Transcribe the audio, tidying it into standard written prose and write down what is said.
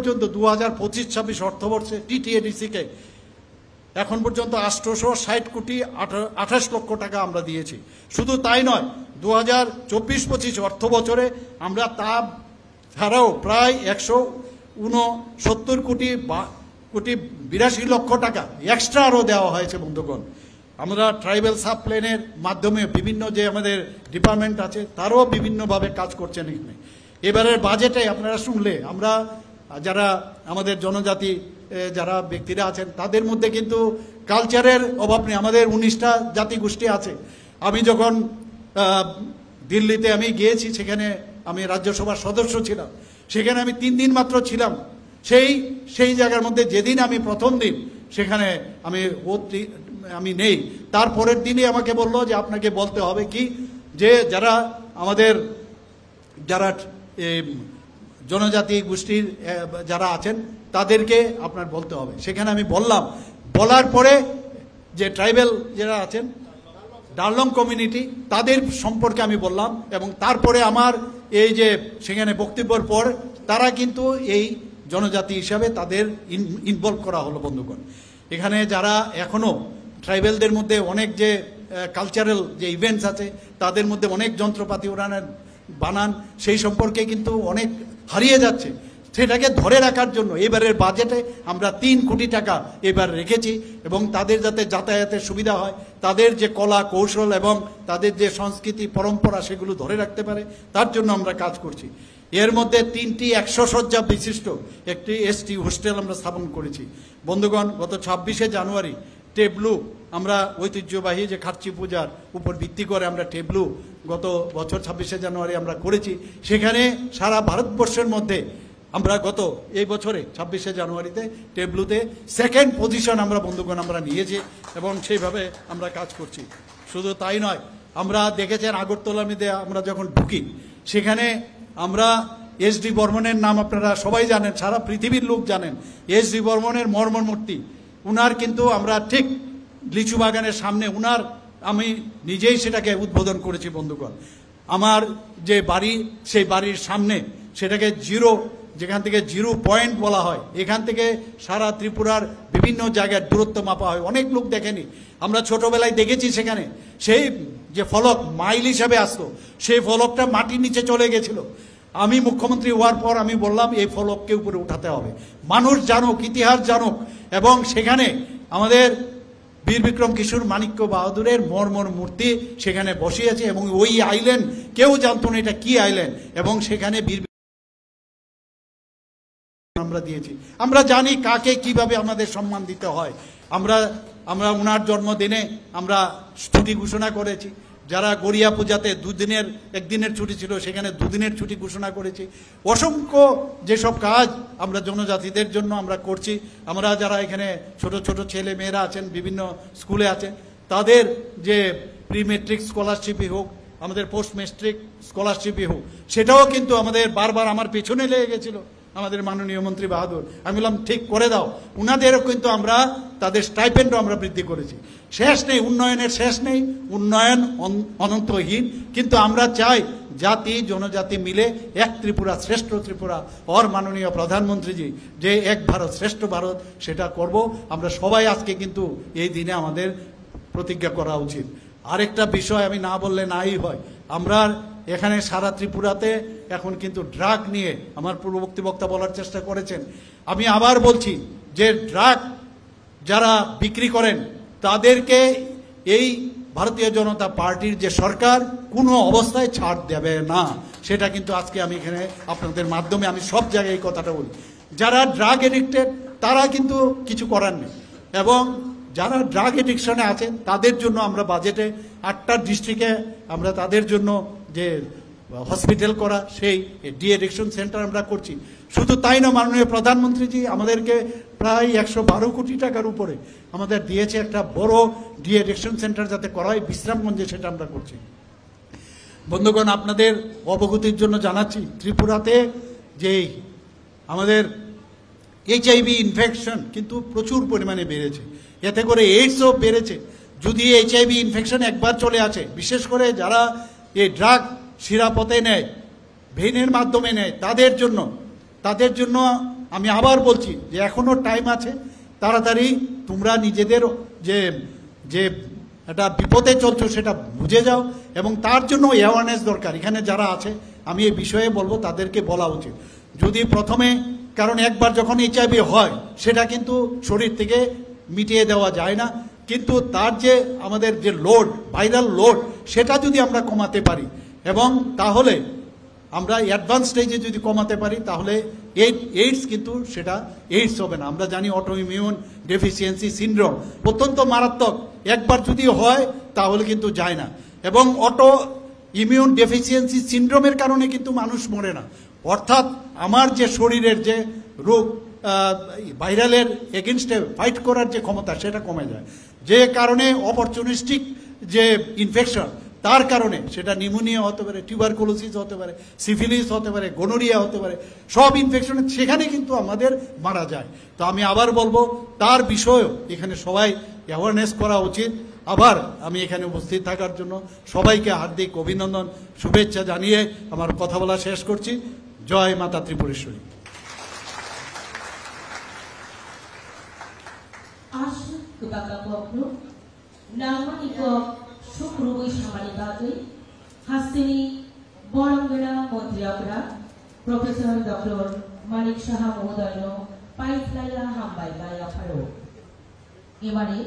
পর্যন্ত 2025-26 অর্থবর্ষে টিটিএডিসিকে এখন পর্যন্ত 860 কোটি 28 লক্ষ টাকা আমরা দিয়েছি। শুধু তাই নয়, 2024-25 অর্থ বছরে আমরা তা ছাড়াও প্রায় 169 কোটি 82 লক্ষ টাকা এক্সট্রা আরও দেওয়া হয়েছে বন্ধুগণ। আমরা ট্রাইবাল সাব প্ল্যানের মাধ্যমে বিভিন্ন যে আমাদের ডিপার্টমেন্ট আছে তারও বিভিন্নভাবে কাজ করছেন এখানে। এবারের বাজেটে আপনারা শুনলে আমরা যারা আমাদের জনজাতি যারা ব্যক্তিরা আছেন তাদের মধ্যে কিন্তু কালচারের অভাব নেই। আমাদের 19টা জাতিগোষ্ঠী আছে। আমি যখন দিল্লিতে আমি গিয়েছি, সেখানে আমি রাজ্যসভার সদস্য ছিলাম, সেখানে আমি 3 দিন মাত্র ছিলাম। সেই জায়গার মধ্যে যেদিন আমি প্রথম দিন সেখানে আমি নেই, তারপরের দিনই আমাকে বললো যে আপনাকে বলতে হবে কি যে যারা আমাদের যারা জনজাতি গোষ্ঠীর যারা আছেন তাদেরকে আপনার বলতে হবে। সেখানে আমি বললাম, বলার পরে যে ট্রাইবেল যারা আছেন ডারলং কমিউনিটি তাদের সম্পর্কে আমি বললাম, এবং তারপরে আমার এই যে সেখানে বক্তব্যের পর তারা কিন্তু এই জনজাতি হিসাবে তাদের ইনভলভ করা হলো বন্ধুগণ। এখানে যারা এখনও ট্রাইবেলদের মধ্যে অনেক যে কালচারাল যে ইভেন্টস আছে তাদের মধ্যে অনেক যন্ত্রপাতি বানান সেই সম্পর্কে কিন্তু অনেক হারিয়ে যাচ্ছে। সেটাকে ধরে রাখার জন্য এবারের বাজেটে আমরা 3 কোটি টাকা এবার রেখেছি, এবং তাদের যাতে যাতায়াতের সুবিধা হয়, তাদের যে কলা কৌশল এবং তাদের যে সংস্কৃতি পরম্পরা সেগুলো ধরে রাখতে পারে, তার জন্য আমরা কাজ করছি। এর মধ্যে 3টি 100 শয্যা বিশিষ্ট একটি এসটি হোস্টেল আমরা স্থাপন করেছি বন্ধুগণ। গত 26শে জানুয়ারি টেবলু আমরা ঐতিহ্যবাহী যে খার্চি পূজার উপর ভিত্তি করে আমরা টেবলু গত বছর 26শে জানুয়ারি আমরা করেছি। সেখানে সারা ভারতবর্ষের মধ্যে আমরা এই বছরে 26শে জানুয়ারিতে টেবলুতে 2nd পজিশন আমরা বন্ধুগণ আমরা নিয়েছি, এবং সেইভাবে আমরা কাজ করছি। শুধু তাই নয়, আমরা দেখেছেন আগরতলার মধ্যে আমরা যখন ঢুকি সেখানে আমরা এস.ডি. বর্মনের নাম আপনারা সবাই জানেন, সারা পৃথিবীর লোক জানেন। এস.ডি. বর্মনের মর্মর মূর্তি, উনার কিন্তু আমরা ঠিক লিচু বাগানের সামনে আমি নিজেই সেটাকে উদ্বোধন করেছি বন্ধুগণ। আমার যে বাড়ি সেই বাড়ির সামনে সেটাকে যেখান থেকে 0 পয়েন্ট বলা হয়, এখান থেকে সারা ত্রিপুরার বিভিন্ন জায়গায় দূরত্ব মাপা হয়। অনেক লোক দেখেনি, আমরা ছোটবেলায় দেখেছি। সেখানে সেই যে ফলক মাইল হিসাবে আসতো, সেই ফলকটা মাটির নিচে চলে গেছিল। আমি মুখ্যমন্ত্রী হওয়ার পর আমি বললাম এই ফলককে উপরে উঠাতে হবে, মানুষ জানুক, ইতিহাস জানুক। এবং সেখানে আমাদের বীর বিক্রম কিশোর মাণিক্য বাহাদুরের মর্মর মূর্তি সেখানে বসিয়েছে, এবং ওই আইল্যান্ড কেউ জানতো না এটা কি আইল্যান্ড, এবং সেখানে আমরা দিয়েছি। আমরা জানি কাকে কিভাবে আমাদের সম্মান দিতে হয়। আমরা ওনার জন্মদিনে আমরা ছুটি ঘোষণা করেছি। যারা গড়িয়া পূজাতে 1 দিনের ছুটি ছিল সেখানে 2 দিনের ছুটি ঘোষণা করেছি। অসংখ্য যেসব কাজ আমরা জনজাতিদের জন্য আমরা করছি। আমরা যারা এখানে ছোট ছোট ছেলে মেয়েরা আছেন, বিভিন্ন স্কুলে আছেন, তাদের যে প্রি মেট্রিক স্কলারশিপই হোক, আমাদের পোস্ট মেট্রিক স্কলারশিপই হোক, সেটাও কিন্তু আমাদের বারবার আমার পেছনে লেগে গেছিল আমাদের মাননীয় মন্ত্রী বাহাদুর। আমি বললাম ঠিক করে দাও। উনাদেরও কিন্তু আমরা তাদের স্টাইপেন্ডও আমরা বৃদ্ধি করেছি। শেষ নেই, উন্নয়নের শেষ নেই, উন্নয়ন অনন্তহীন। কিন্তু আমরা চাই জাতি জনজাতি মিলে এক ত্রিপুরা শ্রেষ্ঠ ত্রিপুরা, और মাননীয় প্রধানমন্ত্রীজি যে এক ভারত শ্রেষ্ঠ ভারত সেটা করব আমরা সবাই। আজকে কিন্তু এই দিনে আমাদের প্রতিজ্ঞা করা উচিত। আরেকটা বিষয় আমি না বললে নাই হয়, আমরা এখানে সারা ত্রিপুরাতে এখন কিন্তু ড্রাগ নিয়ে আমার পূর্ববর্তী বক্তা বলার চেষ্টা করেছেন। আমি আবার বলছি যে ড্রাগ যারা বিক্রি করেন তাদেরকে এই ভারতীয় জনতা পার্টির যে সরকার কোনো অবস্থায় ছাড় দেবে না। সেটা কিন্তু আজকে আমি এখানে আপনাদের মাধ্যমে আমি সব জায়গায় এই কথাটা বলি। যারা ড্রাগ এডিক্টেড তারা কিন্তু কিছু করার নেই, এবং যারা ড্রাগ এডিকশনে আছেন তাদের জন্য আমরা বাজেটে 8টা ডিস্ট্রিক্টে আমরা তাদের জন্য যে হসপিটাল করা সেই ডি এডিকশন সেন্টার আমরা করছি। শুধু তাই না, মাননীয় প্রধানমন্ত্রীজি আমাদেরকে প্রায় 112 কোটি টাকার উপরে আমাদের দিয়েছে একটা বড় ডি এডিকশন সেন্টার যাতে করা হয় বিশ্রামগঞ্জে, সেটা আমরা করছি। বন্ধুগণ, আপনাদের অবগতির জন্য জানাচ্ছি ত্রিপুরাতে যে আমাদের HIV ইনফেকশন কিন্তু প্রচুর পরিমাণে বেড়েছে, এতে করে এইডসও বেড়েছে। যদি HIV ইনফেকশন একবার চলে আসে, বিশেষ করে যারা এই ড্রাগ শিরাপথে নেয়, ভেইনের মাধ্যমে নেয়, তাদের জন্য আমি আবার বলছি যে এখনো টাইম আছে, তাড়াতাড়ি তোমরা নিজেদের যে যে একটা বিপদে চলছো সেটা বুঝে যাও, এবং তার জন্য অ্যাওয়ারনেস দরকার। এখানে যারা আছে আমি এই বিষয়ে বলবো তাদেরকে বলা উচিত। যদি প্রথমে, কারণ একবার যখন HIV হয় সেটা কিন্তু শরীর থেকে মিটিয়ে দেওয়া যায় না, কিন্তু তার যে আমাদের যে লোড, ভাইরাল লোড, সেটা যদি আমরা কমাতে পারি, এবং তাহলে আমরা অ্যাডভান্স স্টেজে যদি কমাতে পারি, তাহলে এইডস কিন্তু সেটা এইডস হবে না। আমরা জানি অটো ইমিউন ডেফিসিয়েন্সি সিনড্রোম অত্যন্ত মারাত্মক, একবার যদি হয় তাহলে কিন্তু যায় না, এবং অটো ইমিউন ডেফিসিয়েন্সি সিনড্রোমের কারণে কিন্তু মানুষ মরে না। অর্থাৎ আমার যে শরীরের যে রোগ ভাইরালের এগেনস্টে ফাইট করার যে ক্ষমতা সেটা কমে যায়, যে কারণে অপরচুনিস্টিক যে ইনফেকশন, তার কারণে সেটা নিউমোনিয়া হতে পারে, টিউবারকুলোসিস হতে পারে, সিফিলিস হতে পারে, গোনোরিয়া হতে পারে, সব ইনফেকশন সেখানে কিন্তু আমাদের মারা যায়। তো আমি আবার বলবো তার বিষয়েও এখানে সবাই অ্যাওয়ারনেস করা উচিত। আবার আমি এখানে উপস্থিত থাকার জন্য সবাইকে হার্দিক অভিনন্দন, শুভেচ্ছা জানিয়ে আমার কথা বলা শেষ করছি। জয় মাতা ত্রিপুরেশ্বরী। প্রফেসর ডক্টর মানিক সাহা মহোদয় পাইফলাইয়া হামবাই বাই আফারো এবারে